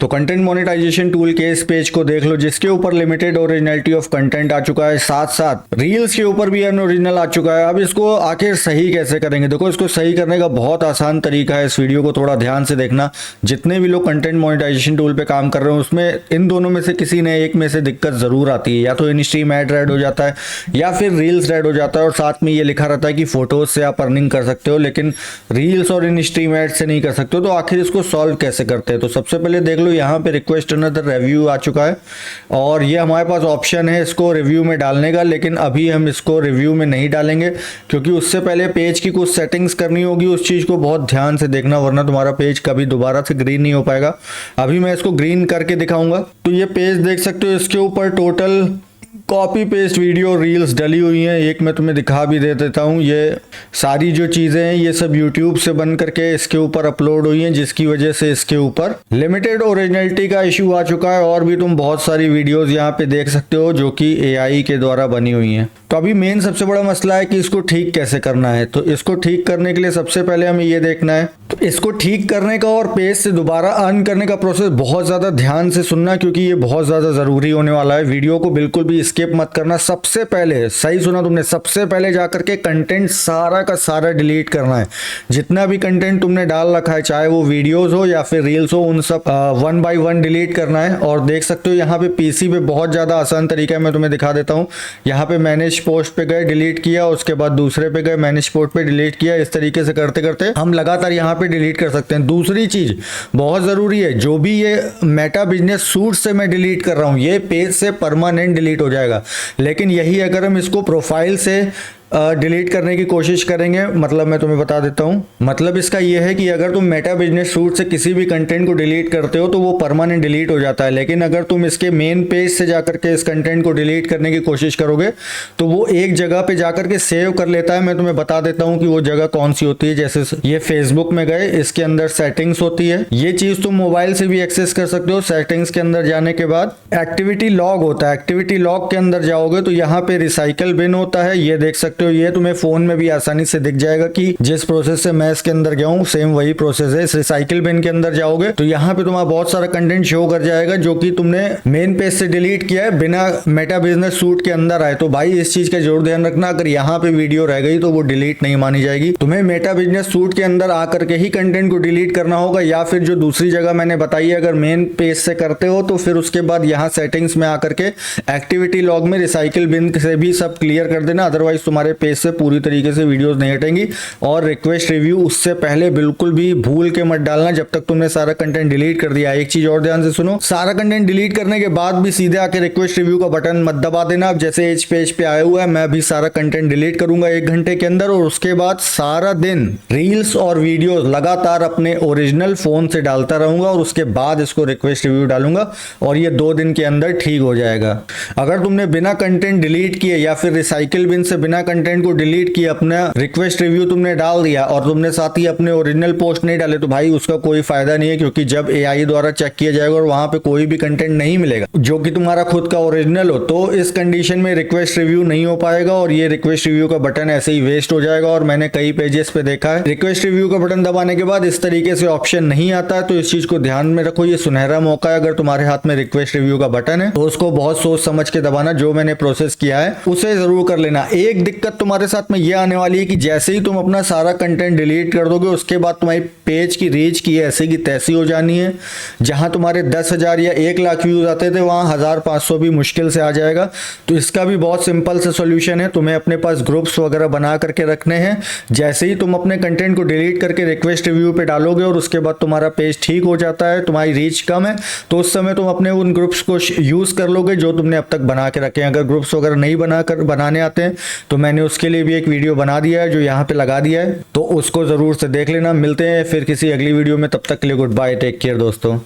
तो content monetization tool के इस पेज को देख लो, जिसके ऊपर लिमिटेड ओरिजिनलिटी ऑफ कंटेंट आ चुका है, साथ साथ रील्स के ऊपर भी अनओरिजिनल आ चुका है। अब इसको आखिर सही कैसे करेंगे? देखो, इसको सही करने का बहुत आसान तरीका है। इस वीडियो को थोड़ा ध्यान से देखना। जितने भी लोग कंटेंट मोनेटाइजेशन टूल पे काम कर रहे हो, उसमें इन दोनों में से किसी ने एक में से दिक्कत जरूर आती है। या तो इन स्ट्रीम ऐड रेड हो जाता है या फिर रील्स रेड हो जाता है, और साथ में ये लिखा रहता है कि फोटोज से आप अर्निंग कर सकते हो, लेकिन रील्स और इन स्ट्रीम ऐड से नहीं कर सकते हो। तो आखिर इसको सॉल्व कैसे करते हैं? तो सबसे पहले देख लो, यहाँ पे रिक्वेस्ट अनदर रिव्यू आ चुका है, और ये हमारे पास ऑप्शन है इसको रिव्यू में डालने का। लेकिन अभी हम इसको रिव्यू में नहीं डालेंगे, क्योंकि उससे पहले पेज की कुछ सेटिंग्स करनी होगी। उस चीज को बहुत ध्यान से देखना, वरना तुम्हारा पेज कभी दोबारा से ग्रीन नहीं हो पाएगा। अभी मैं इसको ग्रीन करके दिखाऊंगा। तो ये पेज देख सकते हो, इसके ऊपर total copy paste video reels डली हुई हैं। एक मैं तुम्हें दिखा भी दे देता हूँ। ये सारी जो चीज़ें हैं ये सब यूट्यूब से बन करके इसके ऊपर अपलोड हुई हैं, जिसकी वजह से इसके ऊपर लिमिटेड ओरिजिनलिटी का इशू आ चुका है। और भी तुम बहुत सारी वीडियोस यहाँ पे देख सकते हो जो कि एआई के द्वारा बनी हुई हैं। तो अभी मेन सबसे बड़ा मसला है कि इसको ठीक कैसे करना है। तो इसको ठीक करने के लिए सबसे पहले हमें ये देखना है, तो इसको ठीक करने का और पेज से दोबारा अर्न करने का प्रोसेस बहुत ज़्यादा ध्यान से सुनना, क्योंकि ये बहुत ज़्यादा ज़रूरी होने वाला है। वीडियो को बिल्कुल भी स्किप मत करना। सबसे पहले, सही सुना तुमने, सबसे पहले जाकर के कंटेंट सारा का सारा डिलीट करना है। जितना भी कंटेंट तुमने डाल रखा है, चाहे वो वीडियोस हो या फिर रील्स हो, उन सब 1 by 1 डिलीट करना है। और देख सकते हो यहाँ पे पीसी पे बहुत ज़्यादा आसान तरीका है, मैं तुम्हें दिखा देता हूँ। यहाँ पे मैनेज पोस्ट पे गए, डिलीट किया, उसके बाद दूसरे पे गए, मैनेज पोस्ट पे डिलीट किया। इस तरीके से करते करते हम लगातार यहाँ पे डिलीट कर सकते हैं। दूसरी चीज बहुत जरूरी है, जो भी ये मेटा बिजनेस सूट से मैं डिलीट कर रहा हूँ, ये पेज से परमानेंट डिलीट हो जाएगा। लेकिन यही अगर हम इसको प्रोफाइल से डिलीट करने की कोशिश करेंगे, मतलब मैं तुम्हें बता देता हूँ, मतलब इसका यह है कि अगर तुम मेटा बिजनेस सूट से किसी भी कंटेंट को डिलीट करते हो तो वो परमानेंट डिलीट हो जाता है। लेकिन अगर तुम इसके मेन पेज से जाकर के इस कंटेंट को डिलीट करने की कोशिश करोगे तो वो एक जगह पे जाकर के सेव कर लेता है। मैं तुम्हें बता देता हूँ कि वो जगह कौन सी होती है। जैसे ये फेसबुक में गए, इसके अंदर सेटिंग्स होती है। ये चीज तुम मोबाइल से भी एक्सेस कर सकते हो। सेटिंग्स के अंदर जाने के बाद एक्टिविटी लॉग होता है। एक्टिविटी लॉग के अंदर जाओगे तो यहाँ पे रिसाइकल बिन होता है, ये देख सकते हो। ये तुम्हें फोन में भी आसानी से दिख जाएगा कि जिस प्रोसेस से मैं इसके अंदर गया हूँ, सेम वही प्रोसेस है। इस रिसाइकिल बिन के अंदर जाओगे तो यहाँ पे तुम्हारा बहुत सारा कंटेंट शो कर जाएगा जो कि तुमने मेन पेज से डिलीट किया है, बिना मेटा बिजनेस सूट के अंदर आए। तो भाई इस चीज का जरूर ध्यान रखना, अगर यहाँ पे वीडियो रह गई तो वो डिलीट नहीं मानी जाएगी। तुम्हें मेटा बिजनेस सूट के अंदर आकर के ही कंटेंट को डिलीट करना होगा, या फिर जो दूसरी जगह मैंने बताई है, अगर मेन पेज से करते हो तो फिर उसके बाद यहाँ सेटिंग्स में आकर के एक्टिविटी लॉग में रिसाइकिल बिन से भी सब क्लियर कर देना। अदरवाइज तुम्हारे पेज से पूरी तरीके से वीडियोस नहीं हटेंगी। और रिक्वेस्ट रिव्यू उससे पहले बिल्कुल भी भूल के मत डालना जब तक तुमने सारा कंटेंट डिलीट कर दिया। एक चीज और ध्यान से सुनो, सारा कंटेंट डिलीट करने के बाद भी सीधे आके रिक्वेस्ट रिव्यू का बटन मत दबा देना। अब जैसे इस पेज पे आया हुआ है, मैं भी सारा कंटेंट डिलीट करूंगा 1 घंटे के अंदर, और उसके बाद सारा दिन रील्स और वीडियोस लगातार अपने ओरिजिनल फोन से डालता रहूंगा, और उसके बाद इसको रिक्वेस्ट रिव्यू डालूंगा, और ये 2 दिन के अंदर ठीक हो जाएगा। अगर तुमने बिना कंटेंट डिलीट किए या फिर रिसाइकिल बिन से बिना कंटेंट को डिलीट किए अपना रिक्वेस्ट रिव्यू तुमने डाल दिया और तुमने साथ ही अपने ओरिजिनल पोस्ट नहीं डाले, तो भाई उसका कोई फायदा नहीं है। क्योंकि जब एआई द्वारा चेक किया जाएगा और वहां पे कोई भी कंटेंट नहीं मिलेगा जो कि तुम्हारा खुद का ओरिजिनल हो, तो इस कंडीशन में रिक्वेस्ट रिव्यू नहीं हो पाएगा, और ये रिक्वेस्ट रिव्यू का बटन ऐसे ही वेस्ट हो जाएगा। और मैंने कई पेजेस पे देखा है, रिक्वेस्ट रिव्यू का बटन दबाने के बाद इस तरीके से ऑप्शन नहीं आता है। तो इस चीज को ध्यान में रखो, ये सुनहरा मौका है। अगर तुम्हारे हाथ में रिक्वेस्ट रिव्यू का बटन है तो उसको बहुत सोच समझ के दबाना। जो मैंने प्रोसेस किया है उसे जरूर कर लेना। एक दिक्कत तुम्हारे साथ में ये आने वाली है कि जैसे ही तुम अपना सारा कंटेंट डिलीट कर दोगे, उसके बाद तुम्हारी पेज की रीच की ऐसी की तैसी हो जानी है। जहां तुम्हारे 10,000 या 1 लाख व्यूज आते थे, वहां 1,500 भी मुश्किल से आ जाएगा। तो इसका भी बहुत सिंपल सा सोल्यूशन है। तुम्हें अपने पास ग्रुप्स वगैरह बना करके रखने हैं। जैसे ही तुम अपने कंटेंट को डिलीट करके रिक्वेस्ट रिव्यू पे डालोगे और उसके बाद तुम्हारा पेज ठीक हो जाता है, तुम्हारी रीच कम है, तो उस समय तुम अपने उन ग्रुप्स को यूज कर लोगे जो तुमने अब तक बना के रखे हैं। अगर ग्रुप्स वगैरह नहीं बनाने आते हैं तो मैंने उसके लिए भी एक वीडियो बना दिया है जो यहाँ पे लगा दिया है, तो उसको जरूर से देख लेना। मिलते हैं फिर किसी अगली वीडियो में, तब तक के लिए गुड बाय, टेक केयर दोस्तों।